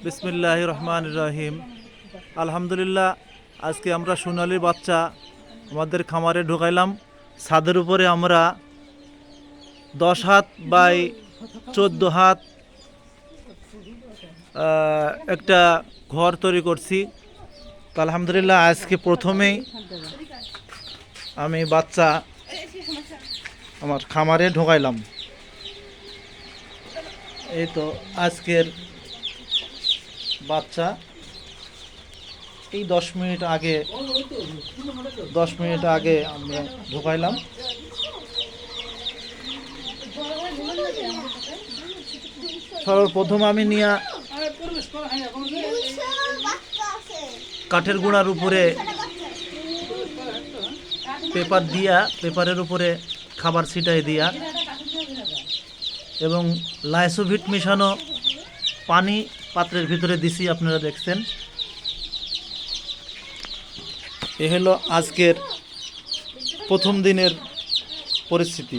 বিসমিল্লাহির রহমানির রহিম। আলহামদুলিল্লাহ, আজকে আমরা সোনালী বাচ্চা আমাদের খামারে ঢোকাইলাম। ছাদের উপরে আমরা 10 হাত বাই 14 হাত একটা ঘর তৈরি করছি। তো আলহামদুলিল্লাহ, আজকে প্রথমেই আমি বাচ্চা আমার খামারে ঢোকাইলাম। এই তো আজকের বাচ্চা। এই 10 মিনিট আগে আমরা ঢোকাইলাম। সর্বপ্রথম আমি নিয়ে কাঠের গুঁড়ার উপরে পেপারের উপরে খাবার ছিটাই দিয়া এবং লাইসোভিট মিশানো পানি পাত্রের ভিতরে দিছি। আপনারা দেখছেন, এ হলো আজকের প্রথম দিনের পরিস্থিতি।